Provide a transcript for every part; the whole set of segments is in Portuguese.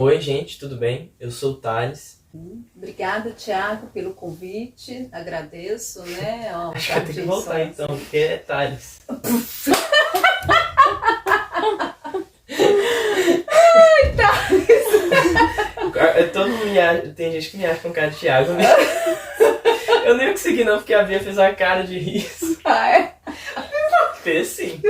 Oi, gente, tudo bem? Eu sou o Thales. Obrigada, Thiago, pelo convite. Agradeço, né? Ao Acho que eu tenho que Jardim voltar então, porque é Thales. Todo mundo tem gente que me acha com cara de Thiago, né? Eu nem consegui não, porque a Bia fez uma cara de riso. Ah, é? Fez sim.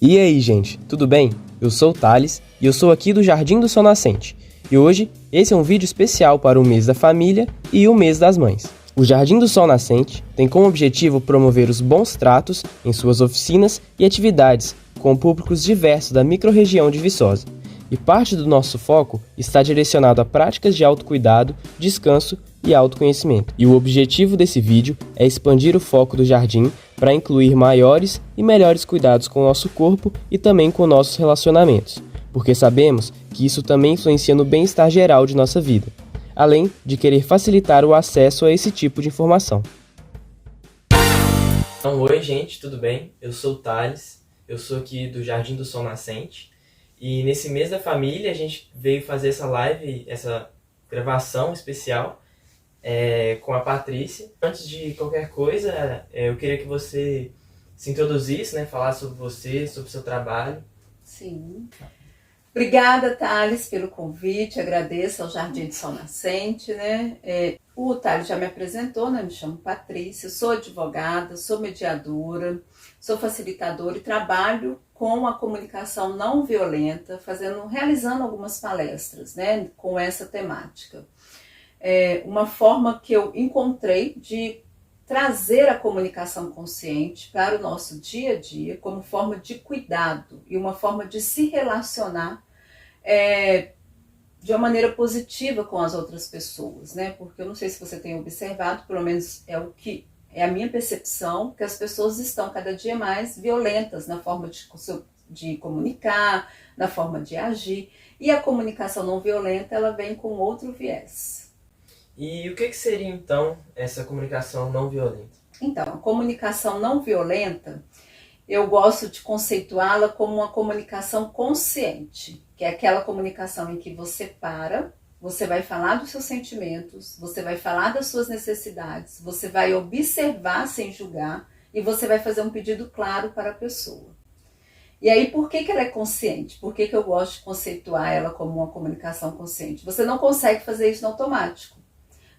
E aí, gente, tudo bem? Eu sou o Thales e eu sou aqui do Jardim do Sol Nascente. E hoje, esse é um vídeo especial para o mês da família e o mês das mães. O Jardim do Sol Nascente tem como objetivo promover os bons tratos em suas oficinas e atividades com públicos diversos da microrregião de Viçosa. E parte do nosso foco está direcionado a práticas de autocuidado, descanso e autoconhecimento. E o objetivo desse vídeo é expandir o foco do jardim para incluir maiores e melhores cuidados com o nosso corpo e também com nossos relacionamentos, porque sabemos que isso também influencia no bem-estar geral de nossa vida, além de querer facilitar o acesso a esse tipo de informação. Então, oi, gente, tudo bem? Eu sou o Thales, eu sou aqui do Jardim do Sol Nascente. E nesse mês da família a gente veio fazer essa live, essa gravação especial com a Patrícia. Antes de qualquer coisa, eu queria que você se introduzisse, né? Falasse sobre você, sobre o seu trabalho. Sim. Obrigada, Thales, pelo convite. Agradeço ao Jardim do Sol Nascente, né? O Thales já me apresentou, né? Me chamo Patrícia, sou advogada, sou mediadora, sou facilitadora e trabalho com a comunicação não violenta, realizando algumas palestras, né? Com essa temática. Uma forma que eu encontrei de trazer a comunicação consciente para o nosso dia a dia como forma de cuidado e uma forma de se relacionar de uma maneira positiva com as outras pessoas, né? Porque eu não sei se você tem observado, pelo menos é a minha percepção, que as pessoas estão cada dia mais violentas na forma de comunicar, na forma de agir, e a comunicação não violenta, ela vem com outro viés. E o que seria então essa comunicação não violenta? Então, a comunicação não violenta, eu gosto de conceituá-la como uma comunicação consciente, que é aquela comunicação em que você vai falar dos seus sentimentos, você vai falar das suas necessidades, você vai observar sem julgar e você vai fazer um pedido claro para a pessoa. E aí, por que ela é consciente? Por que eu gosto de conceituar ela como uma comunicação consciente? Você não consegue fazer isso no automático.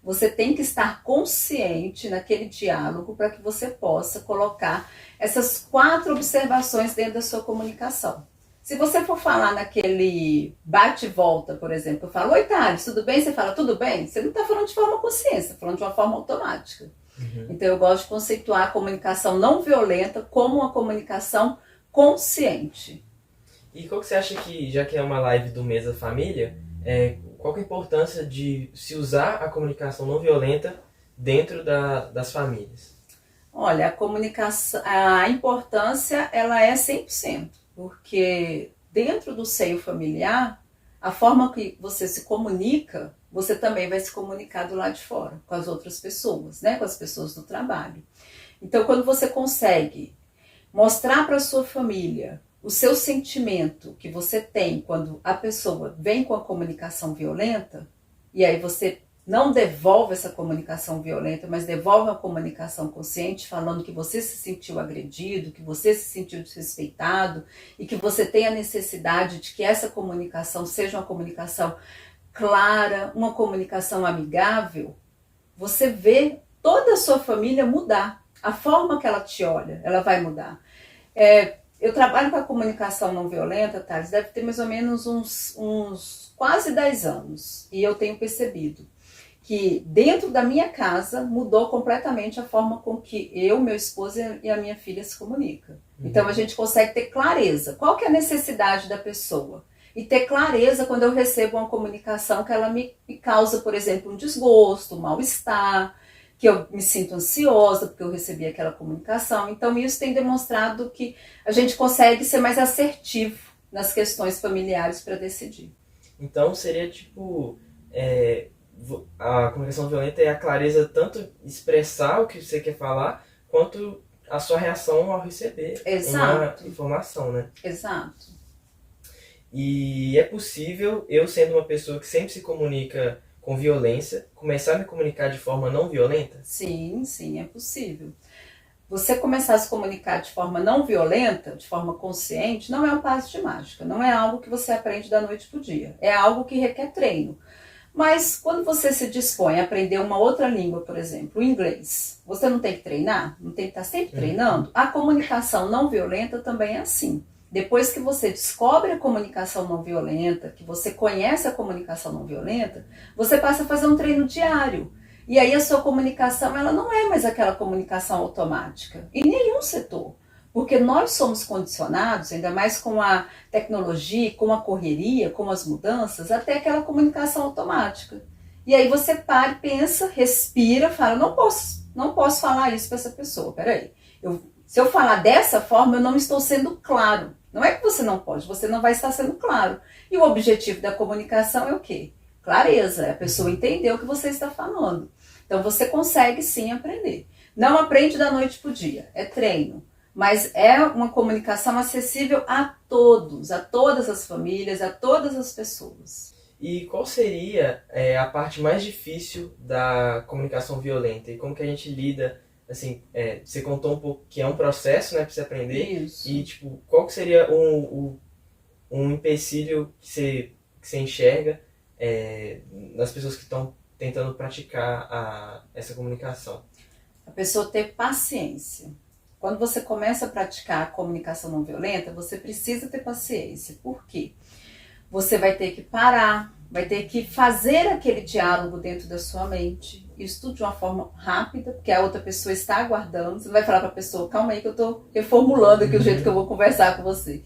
Você tem que estar consciente naquele diálogo para que você possa colocar essas 4 observações dentro da sua comunicação. Se você for falar naquele bate e volta, por exemplo, eu falo, oi Thales, tudo bem? Você fala, tudo bem? Você não está falando de forma consciente, está falando de uma forma automática. Então eu gosto de conceituar a comunicação não violenta como uma comunicação consciente. E qual que você acha que, já que é uma live do mês da família, qual que é a importância de se usar a comunicação não violenta dentro das famílias? Olha, a importância ela é 100%, porque dentro do seio familiar, a forma que você se comunica, você também vai se comunicar do lado de fora, com as outras pessoas, né? Com as pessoas do trabalho. Então, quando você consegue mostrar para a sua família o seu sentimento que você tem quando a pessoa vem com a comunicação violenta, e aí você não devolve essa comunicação violenta, mas devolve a comunicação consciente, falando que você se sentiu agredido, que você se sentiu desrespeitado e que você tem a necessidade de que essa comunicação seja uma comunicação clara, uma comunicação amigável, você vê toda a sua família mudar. A forma que ela te olha, ela vai mudar. Eu trabalho com a comunicação não violenta, Thales, deve ter mais ou menos uns quase 10 anos. E eu tenho percebido que dentro da minha casa mudou completamente a forma com que eu, meu esposo e a minha filha se comunicam. Então a gente consegue ter clareza. Qual que é a necessidade da pessoa? E ter clareza quando eu recebo uma comunicação que ela me causa, por exemplo, um desgosto, um mal-estar, que eu me sinto ansiosa porque eu recebi aquela comunicação. Então isso tem demonstrado que a gente consegue ser mais assertivo nas questões familiares para decidir. Então seria tipo, a comunicação violenta é a clareza tanto expressar o que você quer falar, quanto a sua reação ao receber uma informação, né? Exato. E é possível, eu sendo uma pessoa que sempre se comunica com violência, começar a me comunicar de forma não violenta? Sim, sim, é possível. Você começar a se comunicar de forma não violenta, de forma consciente, não é um passe de mágica, não é algo que você aprende da noite para o dia, é algo que requer treino. Mas quando você se dispõe a aprender uma outra língua, por exemplo, o inglês, você não tem que treinar? Não tem que estar sempre treinando? A comunicação não violenta também é assim. Depois que você descobre a comunicação não violenta, que você conhece a comunicação não violenta, você passa a fazer um treino diário. E aí a sua comunicação, ela não é mais aquela comunicação automática, em nenhum setor. Porque nós somos condicionados, ainda mais com a tecnologia, com a correria, com as mudanças, até aquela comunicação automática. E aí você para, pensa, respira, fala, não posso falar isso para essa pessoa, peraí. Se eu falar dessa forma, eu não estou sendo claro. Não é que você não pode, você não vai estar sendo claro. E o objetivo da comunicação é o quê? Clareza, é a pessoa entender o que você está falando. Então você consegue sim aprender. Não aprende da noite para o dia, é treino. Mas é uma comunicação acessível a todos, a todas as famílias, a todas as pessoas. E qual seria a parte mais difícil da comunicação violenta? E como que a gente lida, assim, você contou um pouco que é um processo, né, para você aprender. Isso. E, tipo, qual que seria um empecilho que você enxerga nas pessoas que estão tentando praticar essa comunicação? A pessoa ter paciência. Quando você começa a praticar a comunicação não violenta, você precisa ter paciência. Por quê? Você vai ter que parar, vai ter que fazer aquele diálogo dentro da sua mente. Isso tudo de uma forma rápida, porque a outra pessoa está aguardando. Você não vai falar para a pessoa, calma aí que eu estou reformulando aqui o jeito que eu vou conversar com você.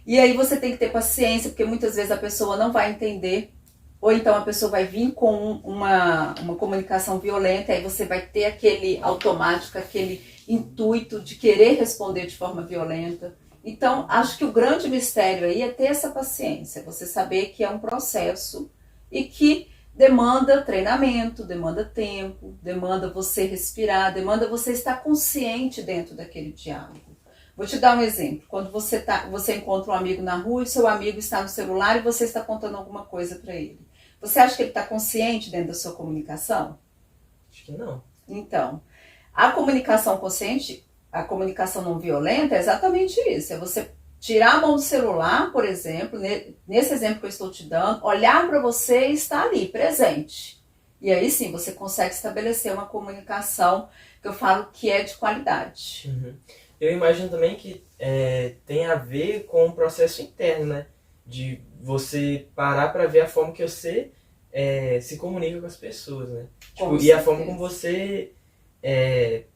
E aí você tem que ter paciência, porque muitas vezes a pessoa não vai entender. Ou então a pessoa vai vir com uma comunicação violenta, aí você vai ter aquele automático, aquele intuito de querer responder de forma violenta. Então, acho que o grande mistério aí é ter essa paciência, você saber que é um processo e que demanda treinamento, demanda tempo, demanda você respirar, demanda você estar consciente dentro daquele diálogo. Vou te dar um exemplo. Quando você encontra um amigo na rua e seu amigo está no celular e você está contando alguma coisa para ele. Você acha que ele está consciente dentro da sua comunicação? Acho que não. Então, a comunicação consciente, a comunicação não violenta é exatamente isso. É você tirar a mão do celular, por exemplo, nesse exemplo que eu estou te dando, olhar para você e estar ali, presente. E aí sim, você consegue estabelecer uma comunicação que eu falo que é de qualidade. Uhum. Eu imagino também que tem a ver com o processo interno, né? De você parar para ver a forma que você se comunica com as pessoas, né? Tipo, e a forma como você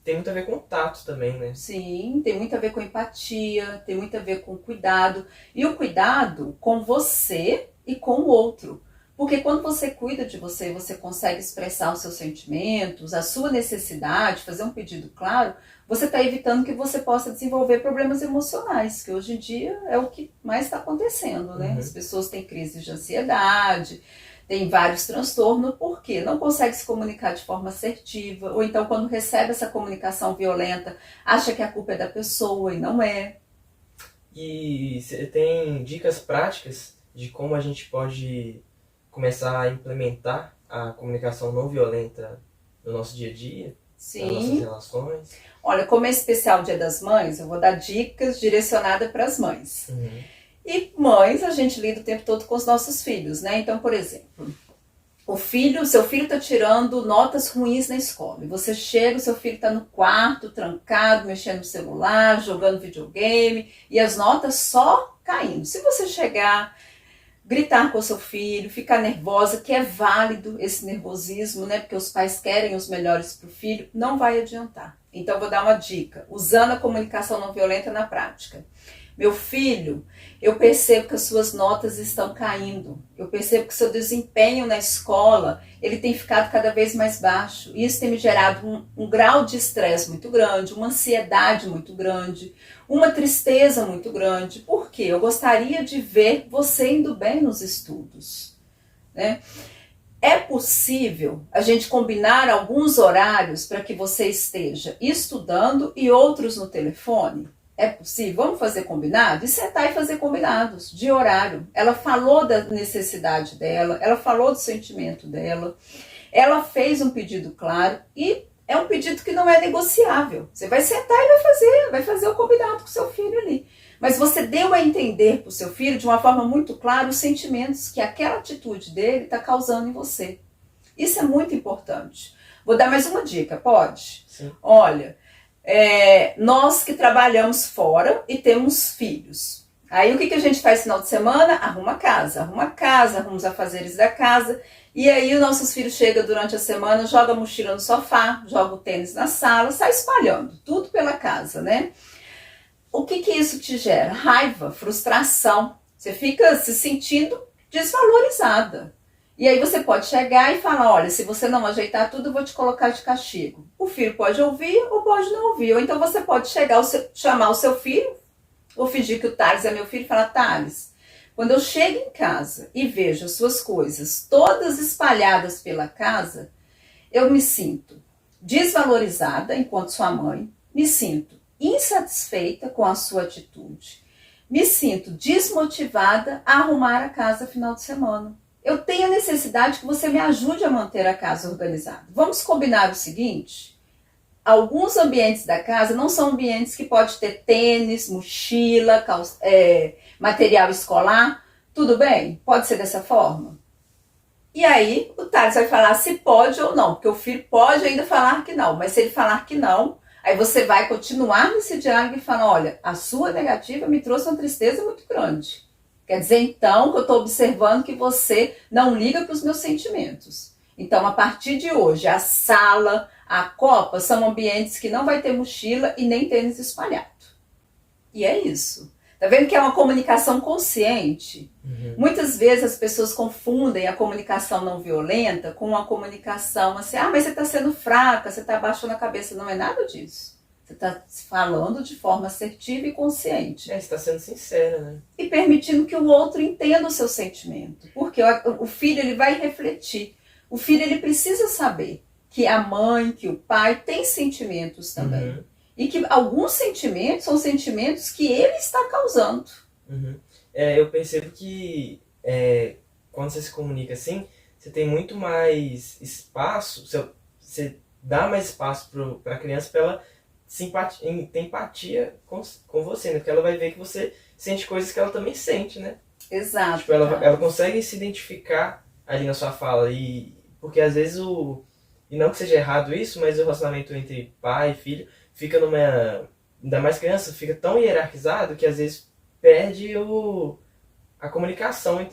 tem muito a ver com o tato também, né? Sim, tem muito a ver com empatia, tem muito a ver com cuidado. E o cuidado com você e com o outro. Porque quando você cuida de você, você consegue expressar os seus sentimentos, a sua necessidade, fazer um pedido claro, você está evitando que você possa desenvolver problemas emocionais, que hoje em dia é o que mais está acontecendo, né? As pessoas têm crises de ansiedade, têm vários transtornos, porque não consegue se comunicar de forma assertiva, ou então quando recebe essa comunicação violenta, acha que a culpa é da pessoa e não é. E você tem dicas práticas de como a gente pode começar a implementar a comunicação não violenta no nosso dia a dia? Sim. Nas nossas relações? Olha, como é especial o Dia das Mães, eu vou dar dicas direcionadas para as mães. E mães, a gente lida o tempo todo com os nossos filhos, né? Então, por exemplo, seu filho está tirando notas ruins na escola. E você chega, o seu filho está no quarto, trancado, mexendo no celular, jogando videogame, e as notas só caindo. Se você chegar, gritar com o seu filho, ficar nervosa, que é válido esse nervosismo, né? Porque os pais querem os melhores para o filho, não vai adiantar. Então, vou dar uma dica, usando a comunicação não violenta na prática. Meu filho, eu percebo que as suas notas estão caindo. Eu percebo que o seu desempenho na escola, ele tem ficado cada vez mais baixo. E isso tem me gerado um grau de estresse muito grande, uma ansiedade muito grande, uma tristeza muito grande. Por quê? Eu gostaria de ver você indo bem nos estudos, né? É possível a gente combinar alguns horários para que você esteja estudando e outros no telefone? É possível? Vamos fazer combinado? E sentar e fazer combinados de horário. Ela falou da necessidade dela, ela falou do sentimento dela, ela fez um pedido claro e é um pedido que não é negociável. Você vai sentar e vai fazer o combinado com o seu filho ali. Mas você deu a entender para o seu filho de uma forma muito clara os sentimentos que aquela atitude dele está causando em você. Isso é muito importante. Vou dar mais uma dica, pode? Sim. Olha, nós que trabalhamos fora e temos filhos. Aí o que a gente faz no final de semana? Arruma a casa, arruma os afazeres da casa. E aí os nossos filhos chegam durante a semana, joga a mochila no sofá, joga o tênis na sala, sai espalhando, tudo pela casa, né? O que isso te gera? Raiva, frustração. Você fica se sentindo desvalorizada. E aí você pode chegar e falar, olha, se você não ajeitar tudo, eu vou te colocar de castigo. O filho pode ouvir ou pode não ouvir. Ou então você pode chamar o seu filho, ou fingir que o Thales é meu filho e falar, Thales, quando eu chego em casa e vejo as suas coisas todas espalhadas pela casa, eu me sinto desvalorizada enquanto sua mãe, me sinto insatisfeita com a sua atitude, me sinto desmotivada a arrumar a casa final de semana. Eu tenho a necessidade que você me ajude a manter a casa organizada. Vamos combinar o seguinte? Alguns ambientes da casa não são ambientes que pode ter tênis, mochila, material escolar. Tudo bem? Pode ser dessa forma? E aí o Thales vai falar se pode ou não, porque o filho pode ainda falar que não, mas se ele falar que não, aí você vai continuar nesse diálogo e falar, olha, a sua negativa me trouxe uma tristeza muito grande. Quer dizer, então, que eu estou observando que você não liga para os meus sentimentos. Então, a partir de hoje, a sala, a copa são ambientes que não vai ter mochila e nem tênis espalhado. E é isso. Tá vendo que é uma comunicação consciente? Uhum. Muitas vezes as pessoas confundem a comunicação não violenta com a comunicação assim, mas você está sendo fraca, você está abaixando a cabeça. Não é nada disso. Você está falando de forma assertiva e consciente. Você está sendo sincera, né? E permitindo que o outro entenda o seu sentimento. Porque o filho ele vai refletir. O filho ele precisa saber que a mãe, que o pai tem sentimentos também. Uhum. E que alguns sentimentos são sentimentos que ele está causando. Uhum. Eu percebo que quando você se comunica assim, você tem muito mais espaço, você dá mais espaço para a criança para ela ter empatia com você, né? Porque ela vai ver que você sente coisas que ela também sente, né? Exato. Tipo, ela consegue se identificar ali na sua fala. Porque às vezes e não que seja errado isso, mas o relacionamento entre pai e filho fica ainda mais criança, fica tão hierarquizado que às vezes perde a comunicação,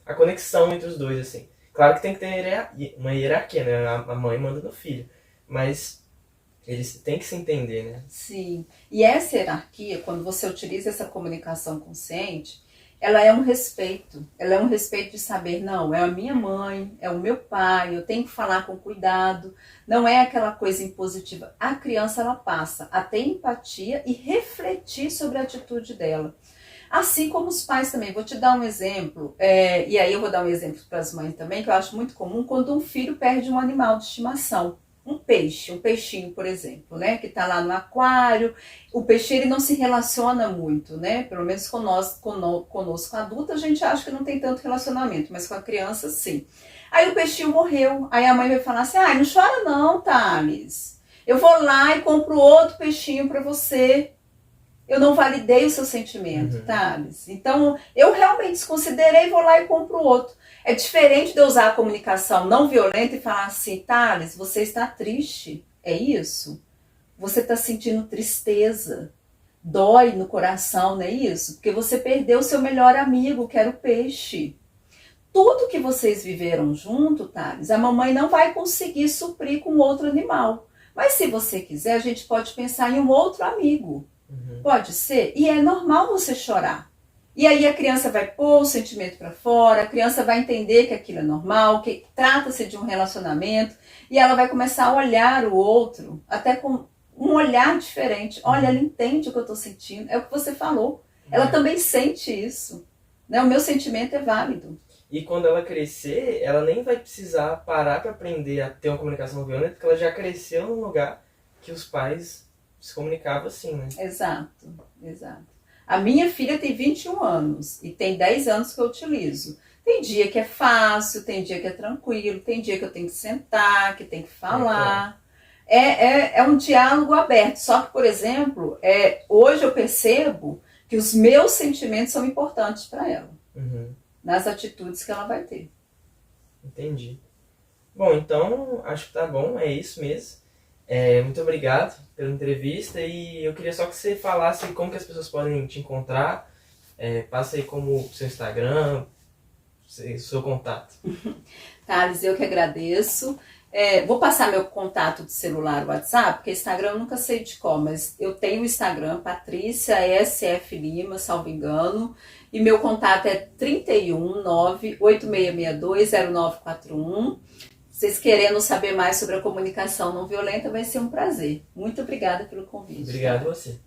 a conexão entre os dois, assim. Claro que tem que ter uma hierarquia, né? A mãe manda no filho. Mas eles têm que se entender, né? Sim. E essa hierarquia, quando você utiliza essa comunicação consciente, ela é um respeito. Ela é um respeito de saber, não, é a minha mãe, é o meu pai, eu tenho que falar com cuidado. Não é aquela coisa impositiva. A criança, ela passa a ter empatia e refletir sobre a atitude dela. Assim como os pais também. Vou te dar um exemplo, e aí eu vou dar um exemplo para as mães também, que eu acho muito comum, quando um filho perde um animal de estimação. Um peixinho, por exemplo, né, que está lá no aquário. O peixe ele não se relaciona muito, né? Pelo menos conosco adulta, a gente acha que não tem tanto relacionamento, mas com a criança, sim. Aí o peixinho morreu. Aí a mãe vai falar assim, não chora não, Thales. Eu vou lá e compro outro peixinho para você. Eu não validei o seu sentimento, Thales. Então, eu realmente desconsiderei, vou lá e compro outro. É diferente de eu usar a comunicação não violenta e falar assim, Thales, você está triste, é isso? Você está sentindo tristeza, dói no coração, não é isso? Porque você perdeu o seu melhor amigo, que era o peixe. Tudo que vocês viveram junto, Thales, a mamãe não vai conseguir suprir com outro animal. Mas se você quiser, a gente pode pensar em um outro amigo. Pode ser? E é normal você chorar. E aí a criança vai pôr o sentimento para fora, a criança vai entender que aquilo é normal, que trata-se de um relacionamento, e ela vai começar a olhar o outro, até com um olhar diferente. Olha, ela entende o que eu estou sentindo, é o que você falou. Ela também sente isso. Né? O meu sentimento é válido. E quando ela crescer, ela nem vai precisar parar para aprender a ter uma comunicação violenta, porque ela já cresceu num lugar que os pais se comunicava assim, né? Exato, exato. A minha filha tem 21 anos e tem 10 anos que eu utilizo. Tem dia que é fácil, tem dia que é tranquilo, tem dia que eu tenho que sentar, que tem que falar. É um diálogo aberto. Só que, por exemplo, hoje eu percebo que os meus sentimentos são importantes para ela, nas atitudes que ela vai ter. Entendi. Bom, então acho que tá bom, é isso mesmo. Muito obrigado pela entrevista e eu queria só que você falasse como que as pessoas podem te encontrar. Passa aí como seu Instagram, seu contato. Thales, eu que agradeço. Vou passar meu contato de celular, WhatsApp, porque Instagram eu nunca sei de qual, mas eu tenho o Instagram, Patrícia SF Lima, salvo engano, e meu contato é 31 98662 0941. Vocês querendo saber mais sobre a comunicação não violenta, vai ser um prazer. Muito obrigada pelo convite. Obrigado a você.